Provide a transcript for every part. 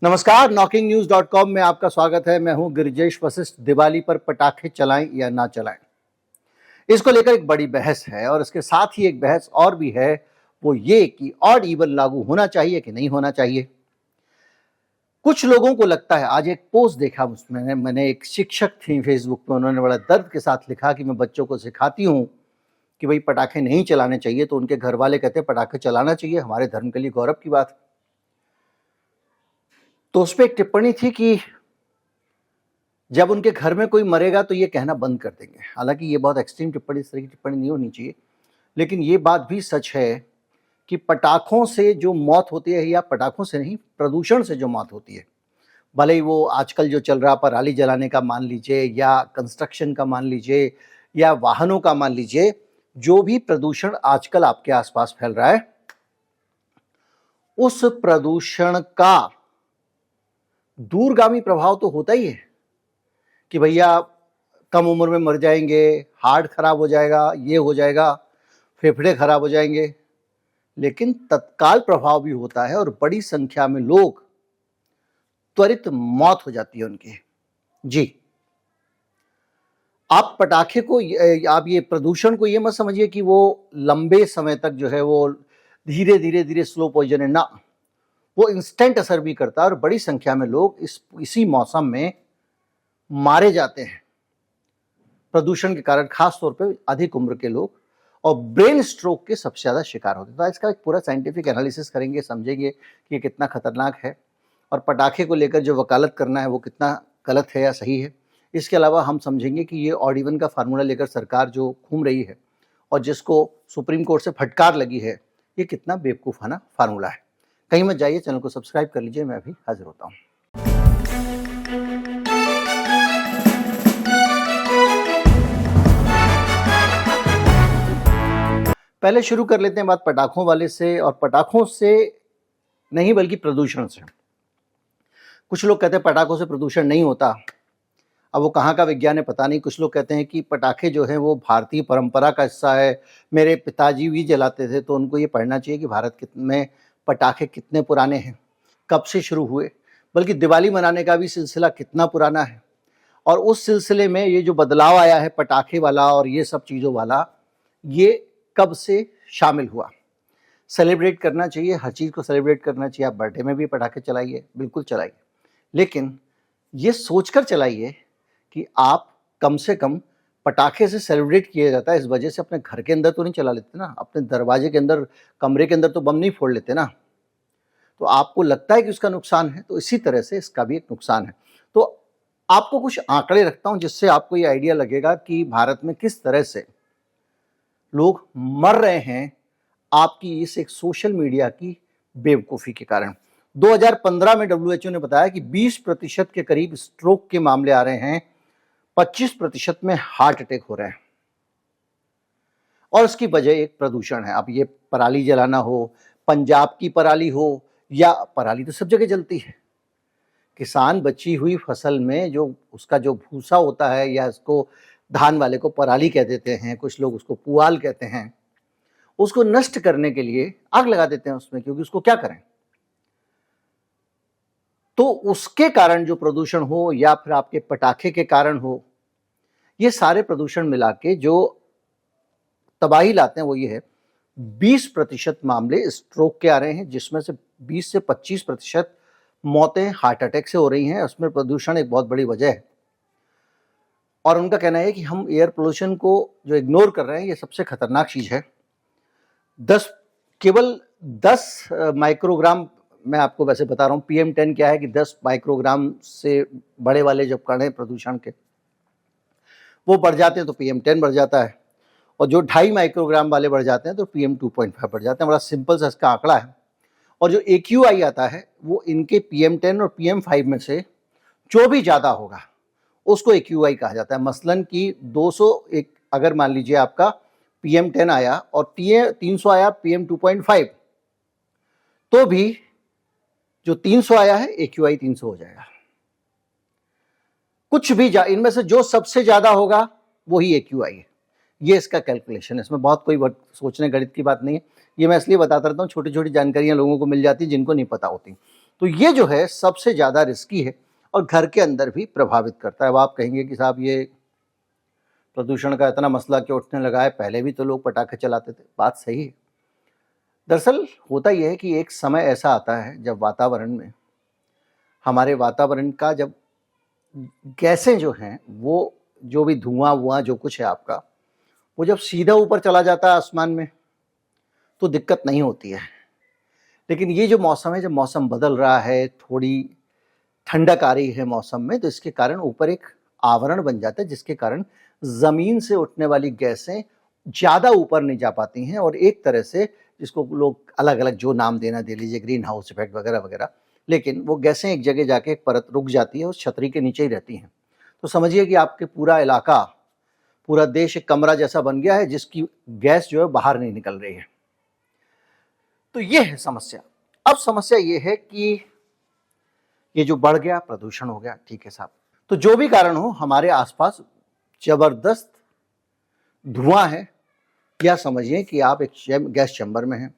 नमस्कार, knocking-news.com में आपका स्वागत है। मैं हूं गिरिजेश वशिष्ठ। दिवाली पर पटाखे चलाएं या ना चलाएं, इसको लेकर एक बड़ी बहस है और इसके साथ ही एक बहस और भी है, वो ये कि ऑड इवन लागू होना चाहिए कि नहीं होना चाहिए। कुछ लोगों को लगता है, आज एक पोस्ट देखा उसमें मैंने, एक शिक्षक थी फेसबुक पे, उन्होंने बड़ा दर्द के साथ लिखा कि मैं बच्चों को सिखाती हूँ कि भाई पटाखे नहीं चलाने चाहिए, तो उनके घर वाले कहते हैं पटाखे चलाना चाहिए, हमारे धर्म के लिए गौरव की बात है। तो उस पर एक टिप्पणी थी कि जब उनके घर में कोई मरेगा तो ये कहना बंद कर देंगे। हालांकि ये बहुत एक्सट्रीम टिप्पणी, इस तरह की टिप्पणी नहीं होनी चाहिए, लेकिन ये बात भी सच है कि पटाखों से जो मौत होती है, या पटाखों से नहीं, प्रदूषण से जो मौत होती है, भले ही वो आजकल जो चल रहा पराली जलाने का मान लीजिए, या कंस्ट्रक्शन का मान लीजिए, या वाहनों का मान लीजिए, जो भी प्रदूषण आजकल आपके आसपास फैल रहा है, उस प्रदूषण का दूरगामी प्रभाव तो होता ही है कि भैया कम उम्र में मर जाएंगे, हार्ट खराब हो जाएगा, ये हो जाएगा, फेफड़े खराब हो जाएंगे, लेकिन तत्काल प्रभाव भी होता है और बड़ी संख्या में लोग, त्वरित मौत हो जाती है उनकी। जी, आप पटाखे को, आप ये प्रदूषण को ये मत समझिए कि वो लंबे समय तक जो है वो धीरे धीरे धीरे स्लो पॉइजन है, ना, वो इंस्टेंट असर भी करता है और बड़ी संख्या में लोग इसी मौसम में मारे जाते हैं प्रदूषण के कारण। खास तौर पे अधिक उम्र के लोग और ब्रेन स्ट्रोक के सबसे ज्यादा शिकार होते हैं। तो इसका एक पूरा साइंटिफिक एनालिसिस करेंगे, समझेंगे कि ये कितना खतरनाक है और पटाखे को लेकर जो वकालत करना है वो कितना गलत है या सही है। इसके अलावा हम समझेंगे कि ये ऑड इवन का फार्मूला लेकर सरकार जो घूम रही है और जिसको सुप्रीम कोर्ट से फटकार लगी है, ये कितना बेवकूफ़ाना फार्मूला है। कहीं मत जाइए, चैनल को सब्सक्राइब कर लीजिए, मैं अभी हाजिर होता हूँ। पहले शुरू कर लेते हैं बात पटाखों वाले से, और पटाखों से नहीं बल्कि प्रदूषण से। कुछ लोग कहते हैं पटाखों से प्रदूषण नहीं होता, अब वो कहाँ का विज्ञान है पता नहीं। कुछ लोग कहते हैं कि पटाखे जो है वो भारतीय परंपरा का हिस्सा है, मेरे पिताजी भी जलाते थे, तो उनको ये पढ़ना चाहिए कि भारत में पटाखे कितने पुराने हैं, कब से शुरू हुए, बल्कि दिवाली मनाने का भी सिलसिला कितना पुराना है, और उस सिलसिले में ये जो बदलाव आया है पटाखे वाला और ये सब चीज़ों वाला, ये कब से शामिल हुआ। सेलिब्रेट करना चाहिए, हर चीज़ को सेलिब्रेट करना चाहिए। आप बर्थडे में भी पटाखे चलाइए, बिल्कुल चलाइए, लेकिन ये सोचकर चलाइए कि आप कम से कम, पटाखे से सेलिब्रेट किया जाता है इस वजह से, अपने घर के अंदर तो नहीं चला लेते ना, अपने दरवाजे के अंदर, कमरे के अंदर तो बम नहीं फोड़ लेते ना। तो आपको लगता है कि उसका नुकसान है, तो इसी तरह से इसका भी एक नुकसान है। तो आपको कुछ आंकड़े रखता हूं जिससे आपको ये आइडिया लगेगा कि भारत में किस तरह से लोग मर रहे हैं आपकी इस एक सोशल मीडिया की बेवकूफ़ी के कारण। 2015 में WHO ने बताया कि 20% के करीब स्ट्रोक के मामले आ रहे हैं, 25% में हार्ट अटैक हो रहे हैं, और इसकी वजह एक प्रदूषण है। अब ये पराली जलाना हो, पंजाब की पराली हो, या पराली तो सब जगह जलती है, किसान बची हुई फसल में जो उसका जो भूसा होता है, या इसको धान वाले को पराली कह देते हैं, कुछ लोग उसको पुआल कहते हैं, उसको नष्ट करने के लिए आग लगा देते हैं उसमें, क्योंकि उसको क्या करें। तो उसके कारण जो प्रदूषण हो, या फिर आपके पटाखे के कारण हो, ये सारे प्रदूषण मिला के जो तबाही लाते हैं वो ये है, 20% मामले स्ट्रोक के आ रहे हैं, जिसमें से 20 से 25% मौतें हार्ट अटैक से हो रही हैं। उसमें प्रदूषण एक बहुत बड़ी वजह है, और उनका कहना है कि हम एयर पोल्यूशन को जो इग्नोर कर रहे हैं, ये सबसे खतरनाक चीज है। केवल 10 माइक्रोग्राम, मैं आपको वैसे बता रहा हूँ, PM10 क्या है कि 10 माइक्रोग्राम से बड़े वाले जब कण हैं प्रदूषण के, वो बढ़ जाते हैं तो PM10 बढ़ जाता है, और जो 2.5 माइक्रोग्राम वाले बढ़ जाते हैं तो PM2.5 बढ़ जाते हैं। बड़ा सिंपल सा इसका आंकड़ा है। और जो AQI आता है वो इनके PM10 और PM5 में से जो भी ज़्यादा होगा उसको AQI कहा जाता है। मसलन कि 200 एक, अगर मान लीजिए आपका PM10 आया और 300 आया PM2.5, तो भी जो 300 आया है AQI 300 हो जाएगा। कुछ भी इनमें से जो सबसे ज्यादा होगा वही AQI है। ये इसका कैलकुलेशन है, इसमें बहुत कोई सोचने गणित की बात नहीं है। ये मैं इसलिए बताता रहता हूँ, छोटी छोटी जानकारियां लोगों को मिल जाती हैं जिनको नहीं पता होती। तो ये जो है सबसे ज़्यादा रिस्की है और घर के अंदर भी प्रभावित करता है। अब आप कहेंगे कि साहब ये प्रदूषण का इतना मसला क्यों उठने लगा है, पहले भी तो लोग पटाखे चलाते थे। बात सही है। दरअसल होता यह है कि एक समय ऐसा आता है जब वातावरण में, हमारे वातावरण का जब गैसें जो हैं, वो जो भी धुआं वुआं जो कुछ है आपका, वो जब सीधा ऊपर चला जाता है आसमान में तो दिक्कत नहीं होती है। लेकिन ये जो मौसम है, जब मौसम बदल रहा है, थोड़ी ठंडक आ रही है मौसम में, तो इसके कारण ऊपर एक आवरण बन जाता है जिसके कारण ज़मीन से उठने वाली गैसें ज़्यादा ऊपर नहीं जा पाती हैं और एक तरह से, जिसको लोग अलग अलग जो नाम देना दे लीजिए, ग्रीन हाउस इफेक्ट वगैरह वगैरह, लेकिन वो गैसें एक जगह जाके एक परत रुक जाती है, उस छतरी के नीचे ही रहती हैं। तो समझिए कि आपके पूरा इलाका, पूरा देश एक कमरा जैसा बन गया है जिसकी गैस जो है बाहर नहीं निकल रही है। तो ये है समस्या। अब समस्या ये है कि ये जो बढ़ गया प्रदूषण हो गया, ठीक है साहब, तो जो भी कारण हो, हमारे आसपास जबरदस्त धुआं है, या समझिए कि आप एक गैस चैम्बर में हैं।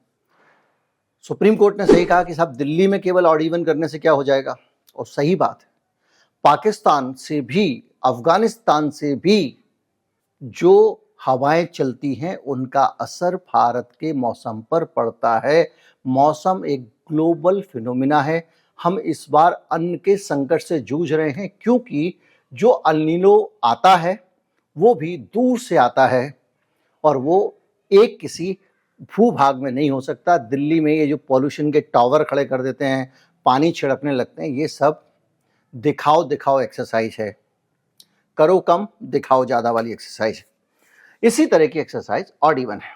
सुप्रीम कोर्ट ने सही कहा कि साहब दिल्ली में केवल ऑड इवन करने से क्या हो जाएगा, और सही बात है। पाकिस्तान से भी, अफगानिस्तान से भी जो हवाएं चलती हैं उनका असर भारत के मौसम पर पड़ता है। मौसम एक ग्लोबल फिनोमिना है। हम इस बार अन्न के संकट से जूझ रहे हैं क्योंकि जो अल नीनो आता है वो भी दूर से आता है और वो एक किसी भूभाग में नहीं हो सकता। दिल्ली में ये जो पॉल्यूशन के टावर खड़े कर देते हैं, पानी छिड़कने लगते हैं, ये सब दिखाओ दिखाओ एक्सरसाइज है, करो कम दिखाओ ज़्यादा वाली एक्सरसाइज। इसी तरह की एक्सरसाइज ऑड इवन है।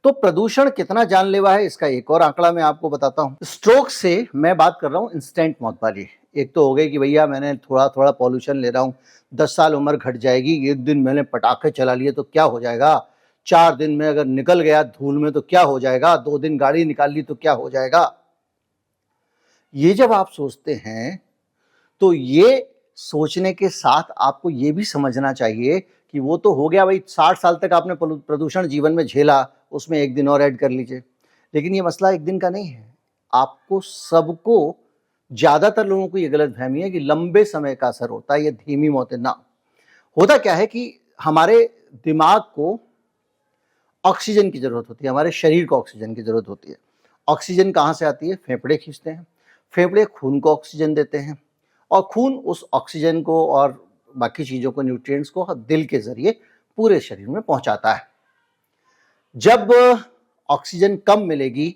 तो प्रदूषण कितना जानलेवा है इसका एक और आंकड़ा मैं आपको बताता हूं। स्ट्रोक से मैं बात कर रहा हूं इंस्टेंट मौत वाली। एक तो हो गई कि भैया मैंने थोड़ा थोड़ा पॉल्यूशन ले रहा हूं, 10 साल उम्र घट जाएगी, एक दिन मैंने पटाखे चला लिए तो क्या हो जाएगा, 4 दिन में अगर निकल गया धूल में तो क्या हो जाएगा, 2 दिन गाड़ी निकाल ली तो क्या हो जाएगा। ये जब आप सोचते हैं तो ये सोचने के साथ आपको ये भी समझना चाहिए कि वो तो हो गया भाई, 60 साल तक आपने प्रदूषण जीवन में झेला, उसमें एक दिन और ऐड कर लीजिए। लेकिन ये मसला एक दिन का नहीं है। आपको सबको, ज़्यादातर लोगों को ये गलतफहमी है कि लंबे समय का असर होता है, ये धीमी मौतें ना। होता क्या है कि हमारे दिमाग को ऑक्सीजन की ज़रूरत होती है, हमारे शरीर को ऑक्सीजन की ज़रूरत होती है। ऑक्सीजन कहाँ से आती है? फेफड़े खींचते हैं, फेफड़े खून को ऑक्सीजन देते हैं और खून उस ऑक्सीजन को और बाकी चीज़ों को, न्यूट्रिएंट्स को दिल के ज़रिए पूरे शरीर में पहुंचाता है। जब ऑक्सीजन कम मिलेगी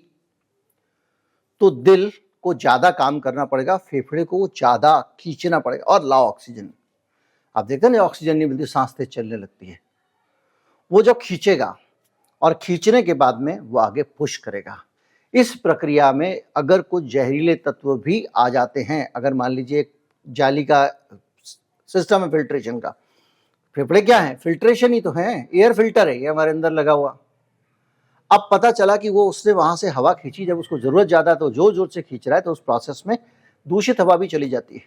तो दिल को ज़्यादा काम करना पड़ेगा, फेफड़े को ज़्यादा खींचना पड़ेगा और लाओ ऑक्सीजन। आप देखते हैं ना, ऑक्सीजन नहीं मिलती, सांस तेज चलने लगती है। वो जब खींचेगा और खींचने के बाद में वो आगे पुश करेगा। इस प्रक्रिया में अगर कुछ जहरीले तत्व भी आ जाते हैं, अगर मान लीजिए जाली का सिस्टम है फिल्ट्रेशन का, फेफड़े क्या है? फिल्ट्रेशन ही तो है, एयर फिल्टर है ये हमारे अंदर लगा हुआ। अब पता चला कि वो उसने वहां से हवा खींची, जब उसको जरूरत ज्यादा है तो जोर जोर से खींच रहा है, तो उस प्रोसेस में दूषित हवा भी चली जाती है।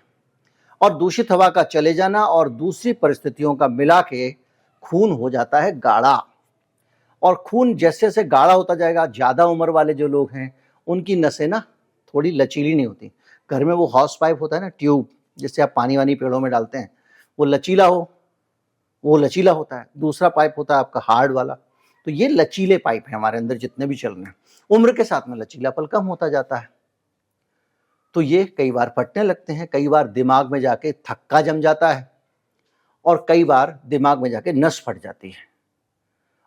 और दूषित हवा का चले जाना और दूसरी परिस्थितियों का मिला के खून हो जाता है गाढ़ा। और खून जैसे जैसे गाढ़ा होता जाएगा, ज़्यादा उम्र वाले जो लोग हैं उनकी नसें ना थोड़ी लचीली नहीं होती। घर में वो हॉर्स पाइप होता है ना, ट्यूब, जिससे आप पानी वानी पेड़ों में डालते हैं, वो लचीला होता है। दूसरा पाइप होता है आपका हार्ड वाला। तो ये लचीले पाइप है हमारे अंदर जितने भी चल रहे हैं। उम्र के साथ में लचीलापन कम होता जाता है, तो ये कई बार फटने लगते हैं, कई बार दिमाग में जाके थक्का जम जाता है और कई बार दिमाग में जाके नस फट जाती है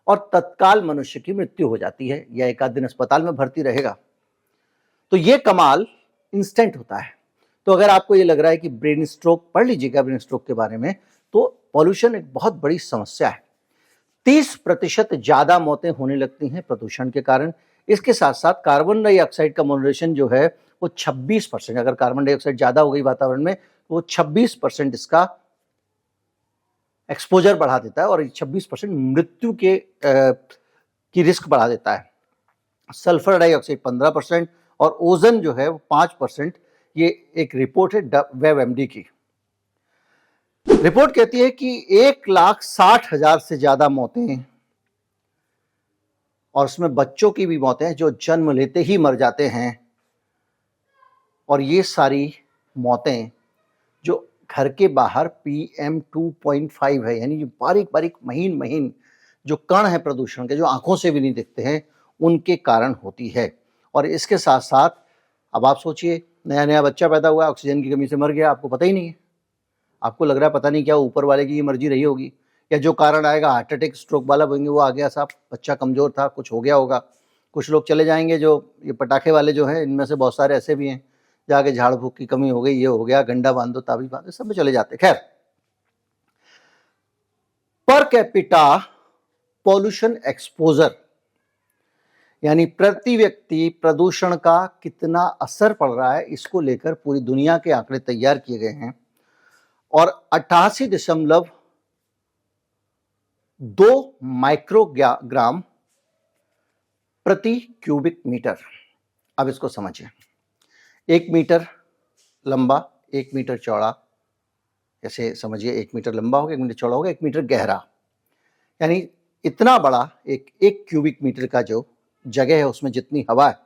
और तत्काल मनुष्य की मृत्यु हो जाती है या एक आध दिन अस्पताल में भर्ती रहेगा। तो ये कमाल इंस्टेंट होता है। तो अगर आपको ये लग रहा है कि ब्रेन स्ट्रोक, पढ़ लीजिएगा ब्रेन स्ट्रोक के बारे में, तो पॉल्यूशन एक बहुत बड़ी समस्या है। 30% ज्यादा मौतें होने लगती हैं प्रदूषण के कारण। इसके साथ साथ कार्बन डाइऑक्साइड का मॉडरेशन जो है वो 26%, अगर कार्बन डाइऑक्साइड ज्यादा हो गई वातावरण में, वो 26% इसका एक्सपोजर बढ़ा देता है और 26% मृत्यु के की रिस्क बढ़ा देता है। सल्फर डाइऑक्साइड 15% और ओजन जो है वो 5%। ये एक रिपोर्ट है WebMD की। रिपोर्ट कहती है कि 1,60,000 से ज्यादा मौतें, और उसमें बच्चों की भी मौतें जो जन्म लेते ही मर जाते हैं, और ये सारी मौतें जो घर के बाहर PM 2.5 है, यानी जो बारीक बारीक महीन महीन जो कण है प्रदूषण के, जो आंखों से भी नहीं दिखते हैं, उनके कारण होती है। और इसके साथ साथ अब आप सोचिए, नया नया बच्चा पैदा हुआ, ऑक्सीजन की कमी से मर गया, आपको पता ही नहीं है, आपको लग रहा है पता नहीं क्या ऊपर वाले की मर्जी रही होगी, या जो कारण आएगा हार्ट अटैक स्ट्रोक वाला बनेंगे वो आ गया, साहब बच्चा कमज़ोर था, कुछ हो गया होगा। कुछ लोग चले जाएंगे, जो ये पटाखे वाले जो हैं, इनमें से बहुत सारे ऐसे भी हैं, जाके झाड़ फूक की कमी हो गई, ये हो गया, गंडा बांध दो, ताबीज बांध दो, सब में चले जाते। खैर, पर कैपिटा पॉल्यूशन एक्सपोजर, यानी प्रति व्यक्ति प्रदूषण का कितना असर पड़ रहा है, इसको लेकर पूरी दुनिया के आंकड़े तैयार किए गए हैं। और 88.2 माइक्रोग्राम प्रति क्यूबिक मीटर। अब इसको समझिए, 1 मीटर लंबा, 1 मीटर चौड़ा, ऐसे समझिए 1 मीटर लंबा होगा, 1 मीटर चौड़ा होगा, 1 मीटर गहरा, यानी इतना बड़ा एक क्यूबिक मीटर का जो जगह है, उसमें जितनी हवा है,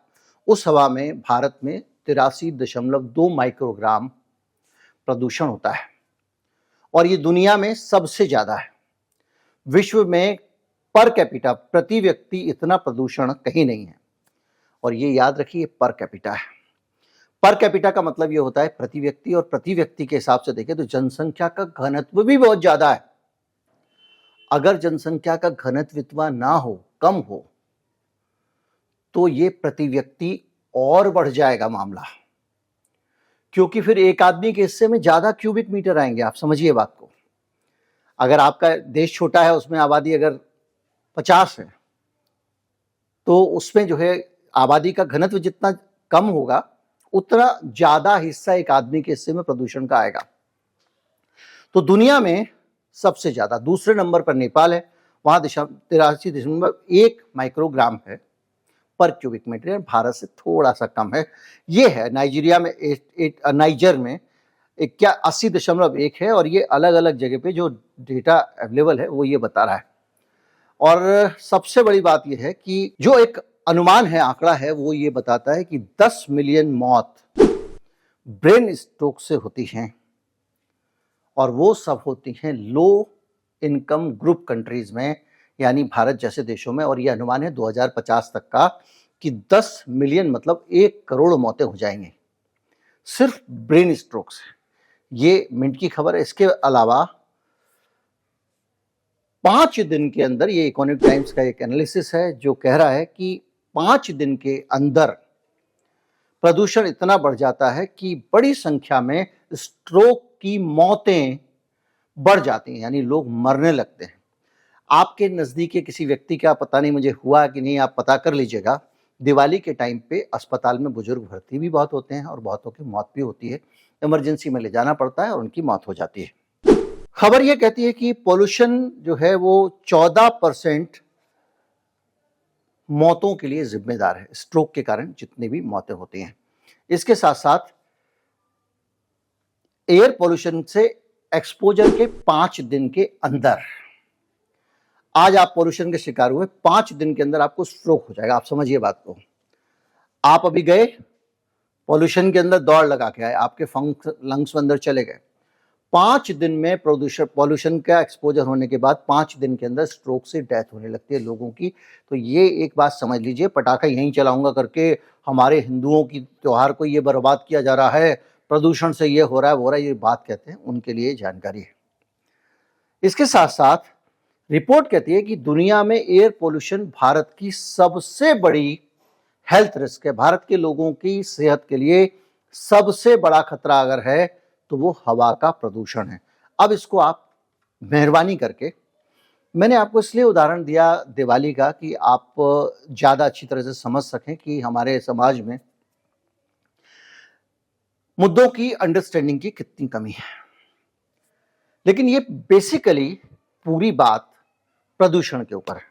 उस हवा में भारत में 83.2 माइक्रोग्राम प्रदूषण होता है। और ये दुनिया में सबसे ज्यादा है। विश्व में पर कैपिटा, प्रति व्यक्ति इतना प्रदूषण कहीं नहीं है। और ये याद रखिए, पर कैपिटा है। पर कैपिटा का मतलब ये होता है प्रति व्यक्ति, और प्रति व्यक्ति के हिसाब से देखें तो जनसंख्या का घनत्व भी बहुत ज्यादा है। अगर जनसंख्या का घनत्व इतना ना हो, कम हो, तो ये प्रति व्यक्ति और बढ़ जाएगा मामला, क्योंकि फिर एक आदमी के हिस्से में ज्यादा क्यूबिक मीटर आएंगे। आप समझिए बात को। अगर आपका देश छोटा है, उसमें आबादी अगर 50 है, तो उसमें जो है आबादी का घनत्व जितना कम होगा, उतना ज्यादा हिस्सा एक आदमी के हिस्से में प्रदूषण का आएगा। तो दुनिया में सबसे ज्यादा दूसरे नंबर पर नेपाल है, वहां 83.1 माइक्रोग्राम है पर क्यूबिक मीटर, भारत से थोड़ा सा कम है। ये है नाइजीरिया में, नाइजर में 80.1 है। और ये अलग अलग जगह पे जो डेटा अवेलेबल है वो ये बता रहा है। और सबसे बड़ी बात यह है कि जो एक अनुमान है, आंकड़ा है, वो ये बताता है कि 10 मिलियन मौत ब्रेन स्ट्रोक से होती हैं, और वो सब होती हैं लो इनकम ग्रुप कंट्रीज में, यानी भारत जैसे देशों में। और ये अनुमान है 2050 तक का कि 10 मिलियन मतलब 1 करोड़ मौतें हो जाएंगी सिर्फ ब्रेन स्ट्रोक से। ये मिनट की खबर है। इसके अलावा 5 दिन के अंदर, ये इकोनॉमिक टाइम्स का एक एनालिसिस है जो कह रहा है कि 5 दिन के अंदर प्रदूषण इतना बढ़ जाता है कि बड़ी संख्या में स्ट्रोक की मौतें बढ़ जाती हैं, यानी लोग मरने लगते हैं। आपके नजदीक के किसी व्यक्ति का पता नहीं मुझे हुआ कि नहीं, आप पता कर लीजिएगा। दिवाली के टाइम पे अस्पताल में बुजुर्ग भर्ती भी बहुत होते हैं और बहुतों की मौत भी होती है। इमरजेंसी में ले जाना पड़ता है और उनकी मौत हो जाती है। खबर यह कहती है कि पोल्यूशन जो है वो 14% मौतों के लिए जिम्मेदार है, स्ट्रोक के कारण जितनी भी मौतें होती हैं। इसके साथ साथ एयर पोल्यूशन से एक्सपोजर के 5 दिन के अंदर, आज आप पोल्यूशन के शिकार हुए, 5 दिन के अंदर आपको स्ट्रोक हो जाएगा। आप समझिए बात को। आप अभी गए पोल्यूशन के अंदर, दौड़ लगा के आए, आपके लंग्स अंदर चले गए, 5 दिन में पोल्यूशन का एक्सपोजर होने के बाद 5 दिन के अंदर स्ट्रोक से डेथ होने लगती है लोगों की। तो ये एक बात समझ लीजिए, पटाखा यहीं चलाऊंगा करके हमारे हिंदुओं की त्योहार को ये बर्बाद किया जा रहा है, प्रदूषण से ये हो रहा है वो हो रहा है, ये बात कहते हैं, उनके लिए जानकारी है। इसके साथ साथ रिपोर्ट कहती है कि दुनिया में एयर पोल्यूशन भारत की सबसे बड़ी हेल्थ रिस्क है। भारत के लोगों की सेहत के लिए सबसे बड़ा खतरा अगर है तो वो हवा का प्रदूषण है। अब इसको आप मेहरबानी करके, मैंने आपको इसलिए उदाहरण दिया दिवाली का कि आप ज्यादा अच्छी तरह से समझ सकें कि हमारे समाज में मुद्दों की अंडरस्टैंडिंग की कितनी कमी है। लेकिन ये बेसिकली पूरी बात प्रदूषण के ऊपर है।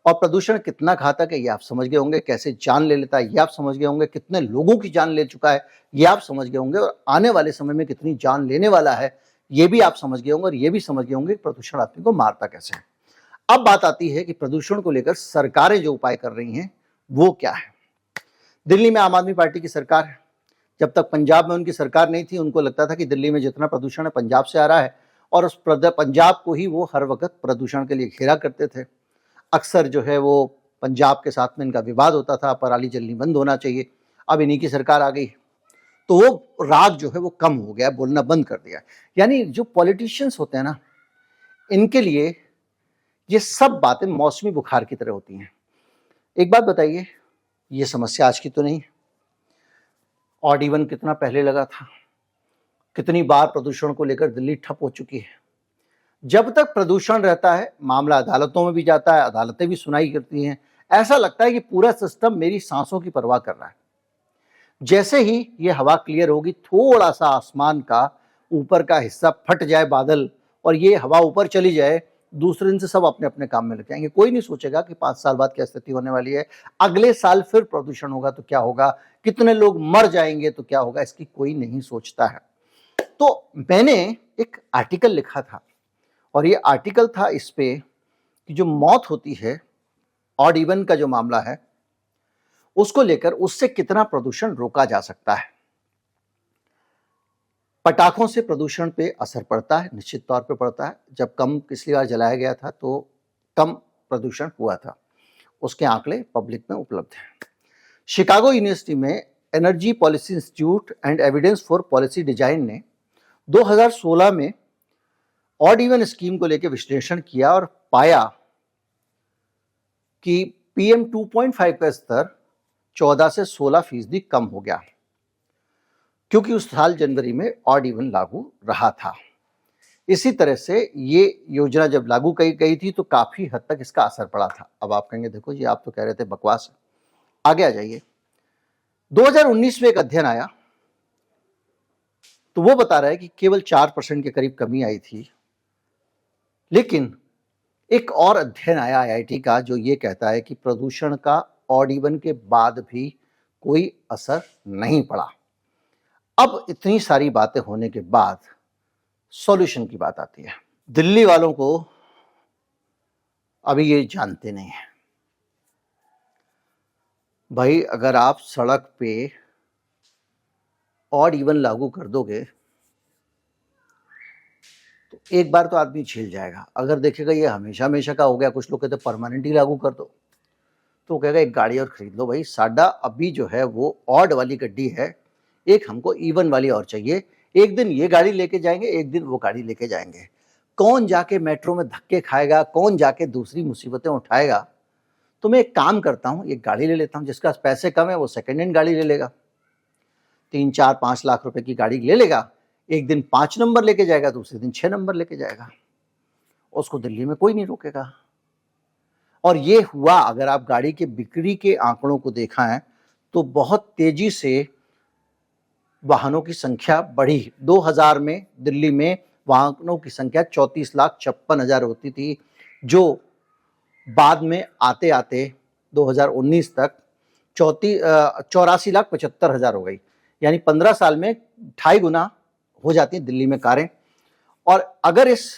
और प्रदूषण कितना घातक है ये आप समझ गए होंगे, कैसे जान ले लेता है ये आप समझ गए होंगे, कितने लोगों की जान ले चुका है ये आप समझ गए होंगे, और आने वाले समय में कितनी जान लेने वाला है ये भी आप समझ गए होंगे। और ये भी समझ गए होंगे प्रदूषण आदमी को मारता कैसे है। अब बात आती है कि प्रदूषण को लेकर सरकारें जो उपाय कर रही हैं वो क्या है। दिल्ली में आम आदमी पार्टी की सरकार है। जब तक पंजाब में उनकी सरकार नहीं थी, उनको लगता था कि दिल्ली में जितना प्रदूषण है पंजाब से आ रहा है, और उस पंजाब को ही वो हर वक्त प्रदूषण के लिए घेरा करते थे। अक्सर जो है वो पंजाब के साथ में इनका विवाद होता था, पराली जलनी बंद होना चाहिए। अब इन्हीं की सरकार आ गई तो वो राग जो है वो कम हो गया, बोलना बंद कर दिया। यानी जो पॉलिटिशियंस होते हैं ना, इनके लिए ये सब बातें मौसमी बुखार की तरह होती हैं। एक बात बताइए, ये समस्या आज की तो नहीं, ऑड इवन कितना पहले लगा था, कितनी बार प्रदूषण को लेकर दिल्ली ठप हो चुकी है। जब तक प्रदूषण रहता है मामला अदालतों में भी जाता है, अदालतें भी सुनाई करती हैं। ऐसा लगता है कि पूरा सिस्टम मेरी सांसों की परवाह कर रहा है। जैसे ही ये हवा क्लियर होगी, थोड़ा सा आसमान का ऊपर का हिस्सा फट जाए बादल, और ये हवा ऊपर चली जाए, दूसरे दिन से सब अपने अपने काम में लग जाएंगे। कोई नहीं सोचेगा कि 5 साल बाद क्या स्थिति होने वाली है, अगले साल फिर प्रदूषण होगा तो क्या होगा, कितने लोग मर जाएंगे तो क्या होगा, इसकी कोई नहीं सोचता है। तो मैंने एक आर्टिकल लिखा था, और ये आर्टिकल था इस पे कि जो मौत होती है, ऑड इवन का जो मामला है, उसको लेकर उससे कितना प्रदूषण रोका जा सकता है। पटाखों से प्रदूषण पे असर पड़ता है, निश्चित तौर पे पड़ता है। जब कम पिछली बार जलाया गया था तो कम प्रदूषण हुआ था, उसके आंकड़े पब्लिक में उपलब्ध हैं। शिकागो यूनिवर्सिटी में energy policy institute and evidence for policy design ने 2016 में ऑड इवन स्कीम को लेकर विश्लेषण किया और पाया कि PM 2.5 का स्तर 14 से 16% कम हो गया, क्योंकि उस साल जनवरी में ऑड इवन लागू रहा था। इसी तरह से ये योजना जब लागू की गई थी तो काफी हद तक इसका असर पड़ा था। अब आप कहेंगे देखो जी, आप तो कह रहे थे बकवास है, आगे आ जाइए। 2019 में एक अध्ययन आया तो वो बता रहा है कि केवल 4% के करीब कमी आई थी। लेकिन एक और अध्ययन आया IIT का जो ये कहता है कि प्रदूषण का ऑड इवन के बाद भी कोई असर नहीं पड़ा। अब इतनी सारी बातें होने के बाद सॉल्यूशन की बात आती है। दिल्ली वालों को अभी ये जानते नहीं है भाई, अगर आप सड़क पे ऑड इवन लागू कर दोगे तो एक बार तो आदमी झेल जाएगा। अगर देखेगा ये हमेशा हमेशा का हो गया, कुछ लोग कहते परमानेंट ही लागू कर दो, तो कहेगा एक गाड़ी और खरीद लो भाई, साडा अभी जो है वो ऑड वाली गड्डी है, एक हमको इवन वाली और चाहिए। एक दिन ये गाड़ी लेके जाएंगे, एक दिन वो गाड़ी लेके जाएंगे। कौन जाके मेट्रो में धक्के खाएगा, कौन जाके दूसरी मुसीबतें उठाएगा। तो मैं एक काम करता हूँ, एक गाड़ी ले लेता हूँ, जिसका पैसे कम है वो सेकेंड हैंड गाड़ी ले लेगा, 3, 4, 5 लाख रुपए की गाड़ी ले लेगा। एक दिन 5 नंबर लेके जाएगा, दूसरे दिन 6 नंबर लेके जाएगा, उसको दिल्ली में कोई नहीं रोकेगा। और ये हुआ, अगर आप गाड़ी के बिक्री के आंकड़ों को देखा है तो बहुत तेजी से वाहनों की संख्या बढ़ी। 2000 में दिल्ली में वाहनों की संख्या 34,56,000 होती थी, जो बाद में आते आते 2019 तक 84,75,000 हो गई। यानी 15 साल में 2.5 गुना हो जाती है दिल्ली में कारें। और अगर इस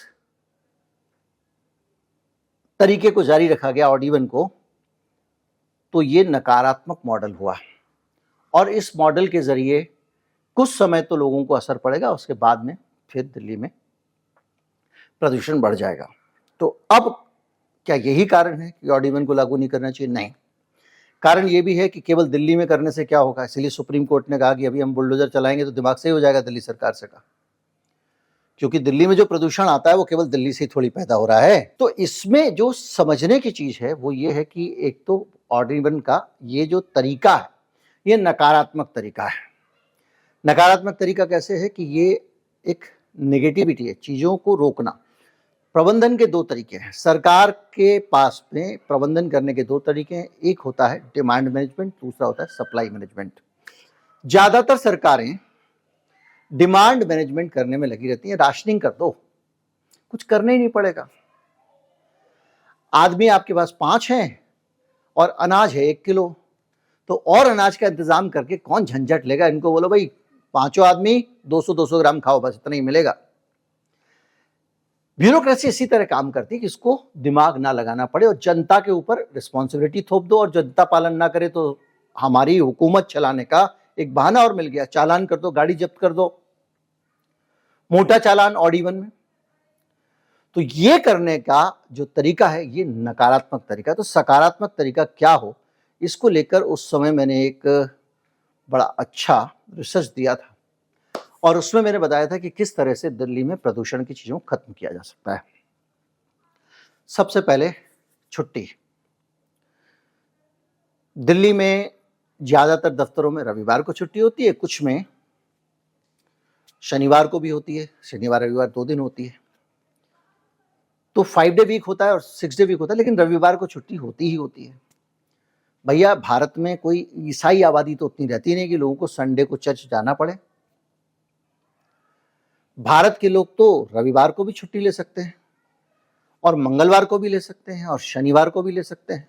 तरीके को जारी रखा गया ऑड इवन को, तो ये नकारात्मक मॉडल हुआ, और इस मॉडल के जरिए कुछ समय तो लोगों को असर पड़ेगा, उसके बाद में फिर दिल्ली में प्रदूषण बढ़ जाएगा। तो अब क्या यही कारण है कि ऑड इवन को लागू नहीं करना चाहिए? नहीं, कारण ये भी है कि केवल दिल्ली में करने से क्या होगा। इसलिए सुप्रीम कोर्ट ने कहा कि अभी हम बुलडोजर चलाएंगे तो दिमाग से ही हो जाएगा दिल्ली सरकार से का, क्योंकि दिल्ली में जो प्रदूषण आता है वो केवल दिल्ली से ही थोड़ी पैदा हो रहा है। तो इसमें जो समझने की चीज है वो ये है कि एक तो ऑड इवन का ये जो तरीका है ये नकारात्मक तरीका है। नकारात्मक तरीका कैसे है कि ये एक नेगेटिविटी है, चीजों को रोकना। प्रबंधन के 2 तरीके हैं, सरकार के पास में प्रबंधन करने के 2 तरीके हैं। एक होता है डिमांड मैनेजमेंट, दूसरा होता है सप्लाई मैनेजमेंट। ज्यादातर सरकारें डिमांड मैनेजमेंट करने में लगी रहती हैं, राशनिंग कर दो, कुछ करना ही नहीं पड़ेगा। आदमी आपके पास 5 हैं और अनाज है 1 किलो, तो और अनाज का इंतजाम करके कौन झंझट लेगा। इनको बोलो भाई 5 आदमी 200-200 ग्राम खाओ, बस इतना ही मिलेगा। ब्यूरोक्रेसी इसी तरह काम करती है कि इसको दिमाग ना लगाना पड़े और जनता के ऊपर रिस्पॉन्सिबिलिटी थोप दो, और जनता पालन ना करे तो हमारी हुकूमत चलाने का एक बहाना और मिल गया, चालान कर दो, गाड़ी जब्त कर दो, मोटा चालान ऑड इवन में। तो ये करने का जो तरीका है ये नकारात्मक तरीका। तो सकारात्मक तरीका क्या हो, इसको लेकर उस समय मैंने एक बड़ा अच्छा रिसर्च दिया था और उसमें मैंने बताया था कि किस तरह से दिल्ली में प्रदूषण की चीजों को खत्म किया जा सकता है। सबसे पहले छुट्टी। दिल्ली में ज्यादातर दफ्तरों में रविवार को छुट्टी होती है, कुछ में शनिवार को भी होती है, शनिवार रविवार 2 दिन होती है। तो 5 डे वीक होता है और 6 डे वीक होता है, लेकिन रविवार को छुट्टी होती ही होती है। भैया भारत में कोई ईसाई आबादी तो उतनी रहती नहीं कि लोगों को संडे को चर्च जाना पड़े। भारत के लोग तो रविवार को भी छुट्टी ले सकते हैं और मंगलवार को भी ले सकते हैं और शनिवार को भी ले सकते हैं।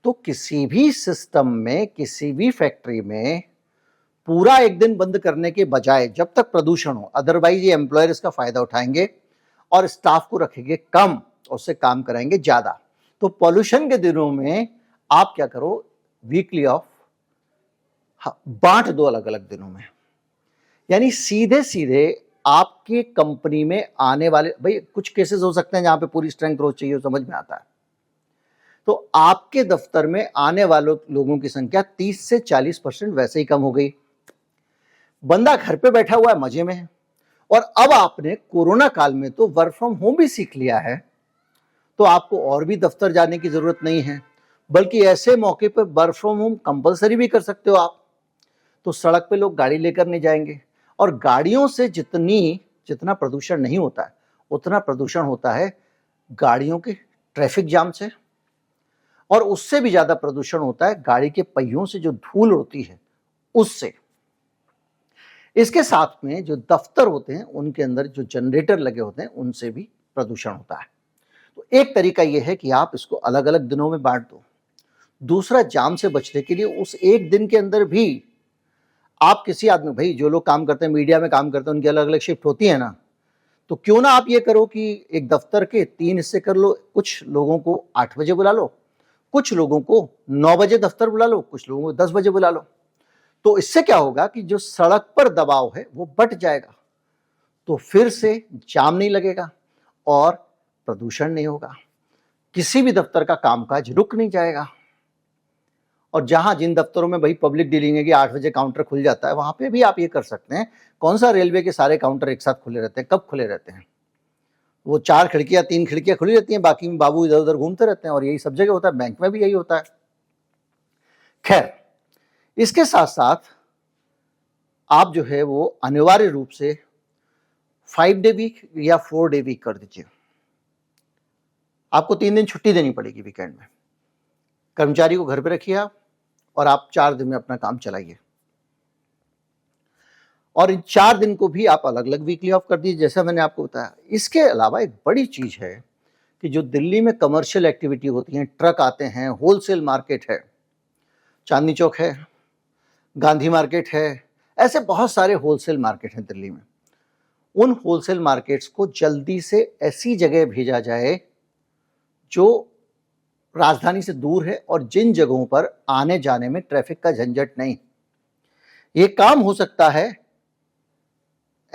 तो किसी भी सिस्टम में, किसी भी फैक्ट्री में पूरा एक दिन बंद करने के बजाय जब तक प्रदूषण हो, अदरवाइज ये एम्प्लॉयर इसका फायदा उठाएंगे और स्टाफ को रखेंगे कम और उससे काम कराएंगे ज्यादा। तो पॉल्यूशन के दिनों में आप क्या करो, वीकली ऑफ बांट दो अलग अलग दिनों में, यानी सीधे सीधे आपके कंपनी में आने वाले, भाई कुछ केसेस हो सकते हैं जहां पे पूरी स्ट्रेंथ ग्रोथ चाहिए, समझ में आता है। तो आपके दफ्तर में आने वाले लोगों की संख्या 30 से 40% वैसे ही कम हो गई। बंदा घर पे बैठा हुआ है, मजे में है, और अब आपने कोरोना काल में तो वर्क फ्रॉम होम भी सीख लिया है, तो आपको और भी दफ्तर जाने की जरूरत नहीं है, बल्कि ऐसे मौके पर वर्क फ्रॉम होम कंपलसरी भी कर सकते हो आप। तो सड़क पे लोग गाड़ी लेकर नहीं जाएंगे, और गाड़ियों से जितना प्रदूषण नहीं होता है उतना प्रदूषण होता है गाड़ियों के ट्रैफिक जाम से, और उससे भी ज्यादा प्रदूषण होता है गाड़ी के पहियों से जो धूल होती है उससे। इसके साथ में जो दफ्तर होते हैं उनके अंदर जो जनरेटर लगे होते हैं उनसे भी प्रदूषण होता है। तो एक तरीका यह है कि आप इसको अलग अलग दिनों में बांट दो। दूसरा, जाम से बचने के लिए उस एक दिन के अंदर भी आप किसी आदमी, भाई जो लोग काम करते हैं मीडिया में काम करते हैं उनकी अलग अलग शिफ्ट होती है ना, तो क्यों ना आप ये करो कि एक दफ्तर के 3 हिस्से कर लो। कुछ लोगों को 8 बजे बुला लो, कुछ लोगों को 9 बजे दफ्तर बुला लो, कुछ लोगों को 10 बजे बुला लो। तो इससे क्या होगा कि जो सड़क पर दबाव है वो बट जाएगा, तो फिर से जाम नहीं लगेगा और प्रदूषण नहीं होगा, किसी भी दफ्तर का कामकाज रुक नहीं जाएगा। और जहां जिन दफ्तरों में भाई पब्लिक डीलिंग है कि 8 बजे काउंटर खुल जाता है, वहां पे भी आप ये कर सकते हैं। कौन सा रेलवे के सारे काउंटर एक साथ खुले रहते हैं? कब खुले रहते हैं? वो 4 खिड़कियां 3 खिड़कियां खुली रहती हैं, बाकी में बाबू इधर उधर घूमते रहते हैं, और यही सब जगह होता है, बैंक में भी यही होता है। खैर, इसके साथ साथ आप जो है वो अनिवार्य रूप से 5 डे वीक या 4 डे वीक कर दीजिए। आपको 3 दिन छुट्टी देनी पड़ेगी वीकेंड में। कर्मचारी को घर पे रखिए आप, और आप 4 दिन में अपना काम चलाइए, और इन 4 दिन को भी आप अलग अलग वीकली ऑफ कर दीजिए, जैसा मैंने आपको बताया। इसके अलावा एक बड़ी चीज है कि जो दिल्ली में कमर्शियल एक्टिविटी होती है, ट्रक आते हैं, होलसेल मार्केट है, चांदनी चौक है, गांधी मार्केट है, ऐसे बहुत सारे होलसेल मार्केट हैं दिल्ली में। उन होलसेल मार्केट्स को जल्दी से ऐसी जगह भेजा जाए जो राजधानी से दूर है और जिन जगहों पर आने जाने में ट्रैफिक का झंझट नहीं। ये काम हो सकता है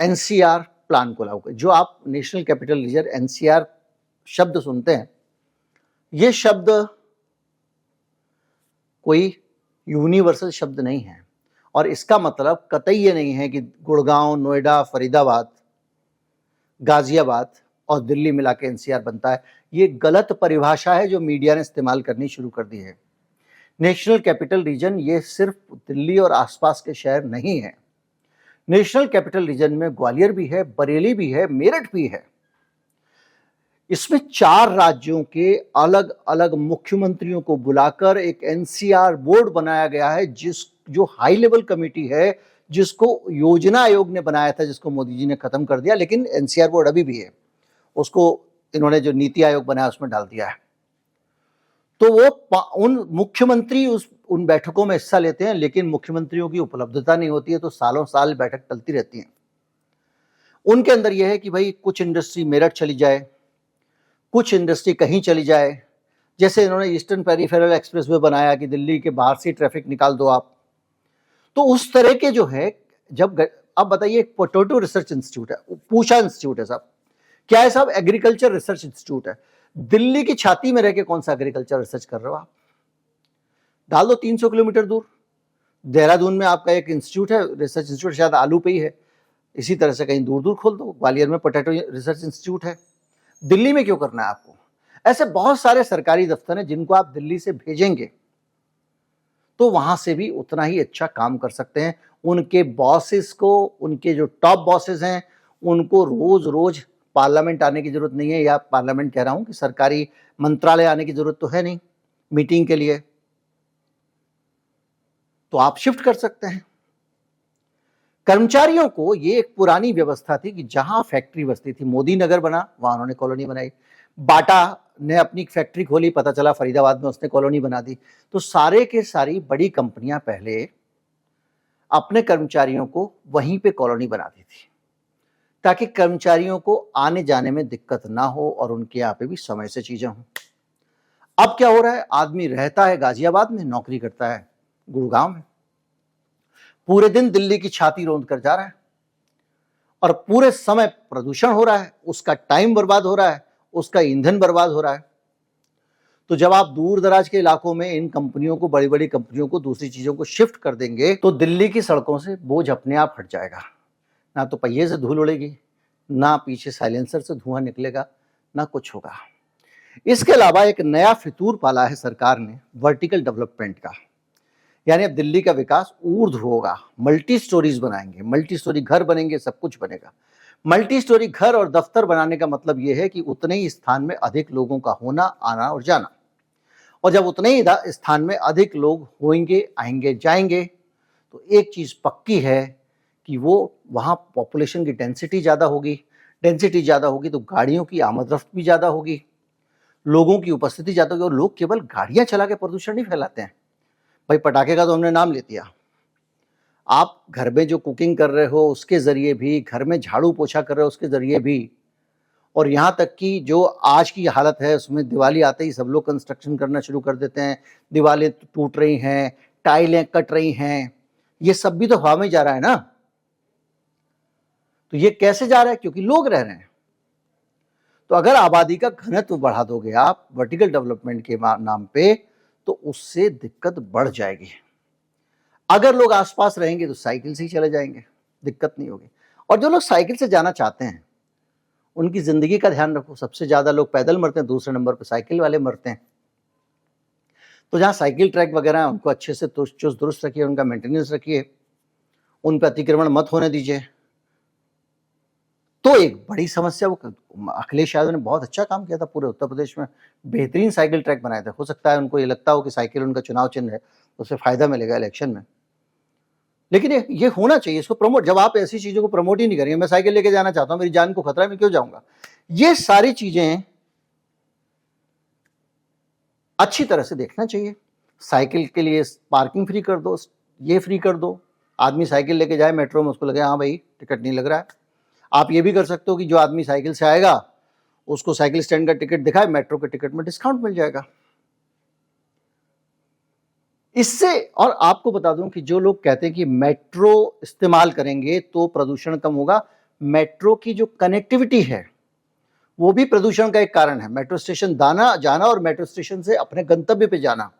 एनसीआर प्लान को लागू कर। जो आप नेशनल कैपिटल रीजन एनसीआर शब्द सुनते हैं, ये शब्द कोई यूनिवर्सल शब्द नहीं है, और इसका मतलब कतई ये नहीं है कि गुड़गांव, नोएडा, फरीदाबाद, गाजियाबाद और दिल्ली मिला के एनसीआर बनता है। ये गलत परिभाषा है जो मीडिया ने इस्तेमाल करनी शुरू कर दी है। नेशनल कैपिटल रीजन ये सिर्फ दिल्ली और आसपास के शहर नहीं है। नेशनल कैपिटल रीजन में ग्वालियर भी है, बरेली भी है, मेरठ भी है। इसमें 4 राज्यों के अलग अलग मुख्यमंत्रियों को बुलाकर एक एनसीआर बोर्ड बनाया गया है, जो हाई लेवल कमेटी है, जिसको योजना आयोग ने बनाया था, जिसको मोदी जी ने खत्म कर दिया, लेकिन एनसीआर बोर्ड अभी भी है। उसको इन्होंने जो नीति आयोग बनाया उसमें डाल दिया है। तो वो उन मुख्यमंत्री उन बैठकों में हिस्सा लेते हैं, लेकिन मुख्यमंत्रियों की उपलब्धता नहीं होती है, तो सालों साल बैठक टलती रहती है। उनके अंदर यह है कि भाई कुछ इंडस्ट्री मेरठ चली जाए, कुछ इंडस्ट्री कहीं चली जाए। जैसे इन्होंने ईस्टर्न पेरिफेरल एक्सप्रेसवे बनाया कि दिल्ली के बाहर से ट्रैफिक निकाल दो आप, तो उस तरह के जो है, अब बताइए, एक पोटैटो रिसर्च इंस्टीट्यूट है, पूषा इंस्टीट्यूट है साहब, क्या है साहब? एग्रीकल्चर रिसर्च इंस्टीट्यूट है। दिल्ली की छाती में रह के कौन सा एग्रीकल्चर रिसर्च कर रहे हो आप? डाल दो 300 किलोमीटर दूर, देहरादून में आपका एक इंस्टीट्यूट है, रिसर्च इंस्टीट्यूट, शायद आलू पे ही है। इसी तरह से कहीं दूर दूर खोल दो, ग्वालियर में पोटैटो रिसर्च इंस्टीट्यूट है। दिल्ली में क्यों करना है आपको? ऐसे बहुत सारे सरकारी दफ्तर हैं जिनको आप दिल्ली से भेजेंगे तो वहां से भी उतना ही अच्छा काम कर सकते हैं। उनके बॉसेस को, उनके जो टॉप बॉसेस हैं, उनको रोज रोज पार्लियामेंट आने की जरूरत नहीं है, या पार्लियामेंट कह रहा हूं कि सरकारी मंत्रालय आने की जरूरत तो है नहीं मीटिंग के लिए, तो आप शिफ्ट कर सकते हैं। कर्मचारियों को ये एक पुरानी व्यवस्था थी कि जहां फैक्ट्री बसती थी, मोदी नगर बना, वहां उन्होंने कॉलोनी बनाई। बाटा ने अपनी फैक्ट्री खोली, पता चला फरीदाबाद में उसने कॉलोनी बना दी। तो सारे के सारी बड़ी कंपनियां पहले अपने कर्मचारियों को वहीं पे कॉलोनी बनाती थी, ताकि कर्मचारियों को आने जाने में दिक्कत ना हो और उनके यहाँ पे भी समय से चीजें हों। अब क्या हो रहा है? आदमी रहता है गाजियाबाद में, नौकरी करता है गुड़गांव में, पूरे दिन दिल्ली की छाती रौंद कर जा रहा है और पूरे समय प्रदूषण हो रहा है, उसका टाइम बर्बाद हो रहा है, उसका ईंधन बर्बाद हो रहा है। तो जब आप दूर दराज के इलाकों में इन कंपनियों को, बड़ी बड़ी कंपनियों को, दूसरी चीजों को शिफ्ट कर देंगे तो दिल्ली की सड़कों से बोझ अपने आप हट जाएगा। ना तो पहिए से धूल उड़ेगी, ना पीछे साइलेंसर से धुआं निकलेगा, ना कुछ होगा। इसके अलावा एक नया फितूर पाला है सरकार ने, वर्टिकल डेवलपमेंट का। यानी अब दिल्ली का विकास ऊर्ध्व होगा, मल्टी स्टोरीज बनाएंगे, मल्टी स्टोरी घर बनेंगे, सब कुछ बनेगा। मल्टी स्टोरी घर और दफ्तर बनाने का मतलब यह है कि उतने ही स्थान में अधिक लोगों का होना, आना और जाना। और जब उतने ही स्थान में अधिक लोग होंगे, आएंगे, जाएंगे, तो एक चीज पक्की है कि वो वहां पॉपुलेशन की डेंसिटी ज्यादा होगी। डेंसिटी ज्यादा होगी तो गाड़ियों की आमद-रफ्त भी ज्यादा होगी, लोगों की उपस्थिति ज्यादा होगी। और लोग केवल गाड़ियां चला के प्रदूषण नहीं फैलाते हैं भाई, पटाखे का तो हमने नाम ले दिया, आप घर में जो कुकिंग कर रहे हो उसके जरिए भी, घर में झाड़ू पोछा कर रहे हो उसके जरिए भी, और यहां तक कि जो आज की हालत है उसमें दिवाली आते ही सब लोग कंस्ट्रक्शन करना शुरू कर देते हैं, दीवारें टूट रही हैं, टाइलें कट रही हैं, ये सब भी तो हवा में जा रहा है ना। तो ये कैसे जा रहा है? क्योंकि लोग रह रहे हैं। तो अगर आबादी का घनत्व बढ़ा दोगे आप वर्टिकल डेवलपमेंट के नाम पे, तो उससे दिक्कत बढ़ जाएगी। अगर लोग आसपास रहेंगे तो साइकिल से ही चले जाएंगे, दिक्कत नहीं होगी। और जो लोग साइकिल से जाना चाहते हैं उनकी जिंदगी का ध्यान रखो, सबसे ज्यादा लोग पैदल मरते हैं, दूसरे नंबर पर साइकिल वाले मरते हैं। तो जहां साइकिल ट्रैक वगैरह है उनको अच्छे से चुस्त दुरुस्त रखिए, उनका मेंटेनेंस रखिए, उन पर अतिक्रमण मत होने दीजिए। तो एक बड़ी समस्या, वो अखिलेश यादव ने बहुत अच्छा काम किया था, पूरे उत्तर प्रदेश में बेहतरीन साइकिल ट्रैक बनाए थे। हो सकता है उनको ये लगता हो कि साइकिल उनका चुनाव चिन्ह है, उससे फायदा मिलेगा इलेक्शन में, लेकिन ये होना चाहिए, इसको प्रमोट। जब आप ऐसी चीजों को प्रमोट ही नहीं करेंगे, मैं साइकिल लेके जाना चाहता हूं, मेरी जान को खतरा है, मैं क्यों जाऊंगा, ये सारी चीजें अच्छी तरह से देखना चाहिए। साइकिल के लिए पार्किंग फ्री कर दो, ये फ्री कर दो, आदमी साइकिल लेके जाए मेट्रो में, उसको लगे हाँ भाई टिकट नहीं लग रहा है। आप ये भी कर सकते हो कि जो आदमी साइकिल से आएगा उसको साइकिल स्टैंड का टिकट दिखाए, मेट्रो के टिकट में डिस्काउंट मिल जाएगा इससे। और आपको बता दूं कि जो लोग कहते हैं कि मेट्रो इस्तेमाल करेंगे तो प्रदूषण कम होगा, मेट्रो की जो कनेक्टिविटी है वो भी प्रदूषण का एक कारण है। मेट्रो स्टेशन जाना और मेट्रो स्टेशन से अपने गंतव्य पे जाना,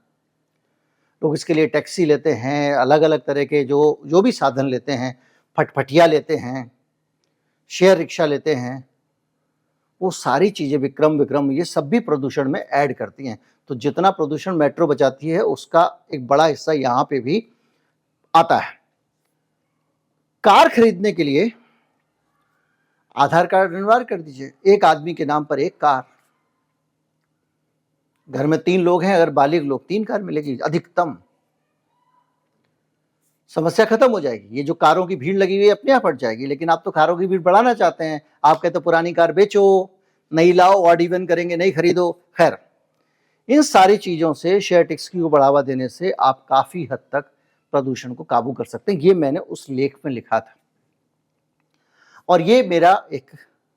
लोग इसके लिए टैक्सी लेते हैं, अलग अलग तरह के जो भी साधन लेते हैं, फटफटिया लेते हैं, शेयर रिक्शा लेते हैं, वो सारी चीजें विक्रम ये सब भी प्रदूषण में ऐड करती हैं। तो जितना प्रदूषण मेट्रो बचाती है उसका एक बड़ा हिस्सा यहां पे भी आता है। कार खरीदने के लिए आधार कार्ड अनिवार्य कर दीजिए, एक आदमी के नाम पर एक कार। घर में 3 लोग हैं, अगर बालिग लोग 3 कार मिलेगी अधिकतम, समस्या खत्म हो जाएगी। ये जो कारों की भीड़ लगी हुई है अपने आप हट जाएगी। लेकिन आप तो कारों की भीड़ बढ़ाना चाहते हैं, आप कहते पुरानी कार बेचो, नई लाओ, ऑड इवन करेंगे, नहीं खरीदो। खैर, इन सारी चीजों से, शेयर टैक्स को बढ़ावा देने से आप काफी हद तक प्रदूषण को काबू कर सकते हैं। ये मैंने उस लेख में लिखा था और ये मेरा एक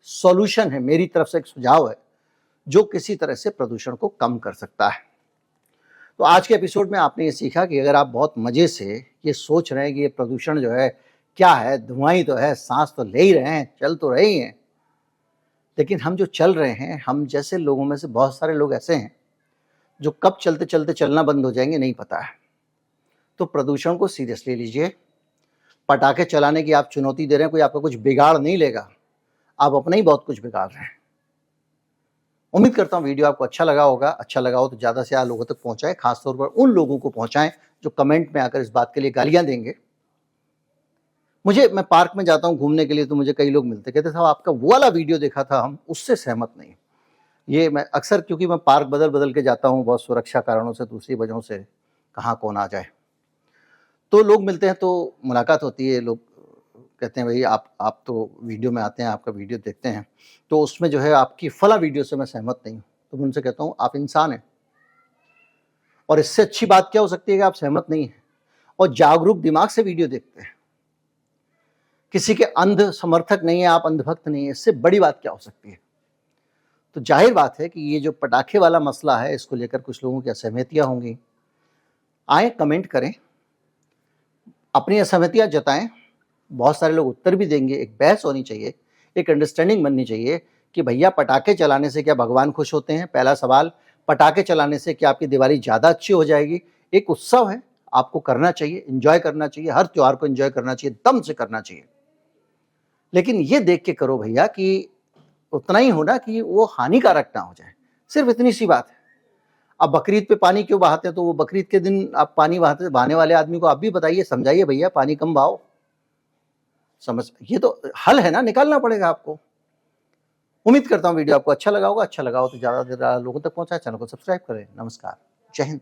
सॉल्यूशन है, मेरी तरफ से एक सुझाव है जो किसी तरह से प्रदूषण को कम कर सकता है। तो आज के एपिसोड में आपने ये सीखा कि अगर आप बहुत मज़े से ये सोच रहे हैं कि ये प्रदूषण जो है क्या है, धुआं ही तो है, सांस तो ले ही रहे हैं, चल तो रहे ही हैं, लेकिन हम जो चल रहे हैं, हम जैसे लोगों में से बहुत सारे लोग ऐसे हैं जो कब चलते चलते चलना बंद हो जाएंगे नहीं पता है। तो प्रदूषण को सीरियसली लीजिए। पटाखे चलाने की आप चुनौती दे रहे हैं, कोई आपका कुछ बिगाड़ नहीं लेगा, आप अपना ही बहुत कुछ बिगाड़ रहे हैं। उम्मीद करता हूँ वीडियो आपको अच्छा लगा होगा। अच्छा लगा हो तो ज़्यादा से ज़्यादा लोगों तक पहुँचाएं, खासतौर पर उन लोगों को पहुँचाएं जो कमेंट में आकर इस बात के लिए गालियाँ देंगे। मैं पार्क में जाता हूँ घूमने के लिए, तो मुझे कई लोग मिलते, कहते साहब आपका वो वाला वीडियो देखा था, हम उससे सहमत नहीं। ये मैं अक्सर, क्योंकि मैं पार्क बदल बदल के जाता हूँ बहुत सुरक्षा कारणों से, दूसरी वजहों से, कहाँ कौन आ जाए, तो लोग मिलते हैं तो मुलाकात होती है। लोग कहते हैं भाई आप तो वीडियो में आते हैं, आपका वीडियो देखते हैं, तो उसमें जो है आपकी फला वीडियो से मैं सहमत नहीं हूँ। तो मैं उनसे कहता हूँ आप इंसान हैं, और इससे अच्छी बात क्या हो सकती है कि आप सहमत नहीं हैं और जागरूक दिमाग से वीडियो देखते हैं, किसी के अंध समर्थक नहीं है, आप अंधभक्त नहीं है, इससे बड़ी बात क्या हो सकती है। तो जाहिर बात है कि ये जो पटाखे वाला मसला है, इसको लेकर कुछ लोगों की असहमतियां होंगी। आए कमेंट करें, अपनी असहमतियां जताएं, बहुत सारे लोग उत्तर भी देंगे। एक बहस होनी चाहिए, एक अंडरस्टैंडिंग बननी चाहिए कि भैया पटाखे चलाने से क्या भगवान खुश होते हैं? पहला सवाल। पटाखे चलाने से क्या आपकी दिवाली ज़्यादा अच्छी हो जाएगी? एक उत्सव है, आपको करना चाहिए, एंजॉय करना चाहिए, हर त्यौहार को एंजॉय करना चाहिए, दम से करना चाहिए, लेकिन ये देख के करो भैया कि उतना ही हो ना कि वो हानिकारक ना हो जाए, सिर्फ इतनी सी बात है। अब बकरीद पे पानी क्यों बहाते हैं? तो वो बकरीद के दिन आप पानी बहाने वाले आदमी को आप भी बताइए, समझाइए भैया पानी कम बहाओ। ये तो हल है ना, निकालना पड़ेगा आपको। उम्मीद करता हूँ वीडियो आपको अच्छा लगा होगा। अच्छा लगा हो तो ज़्यादा से ज़्यादा लोगों तक पहुँचाए, चैनल को सब्सक्राइब करें। नमस्कार, जय हिंद।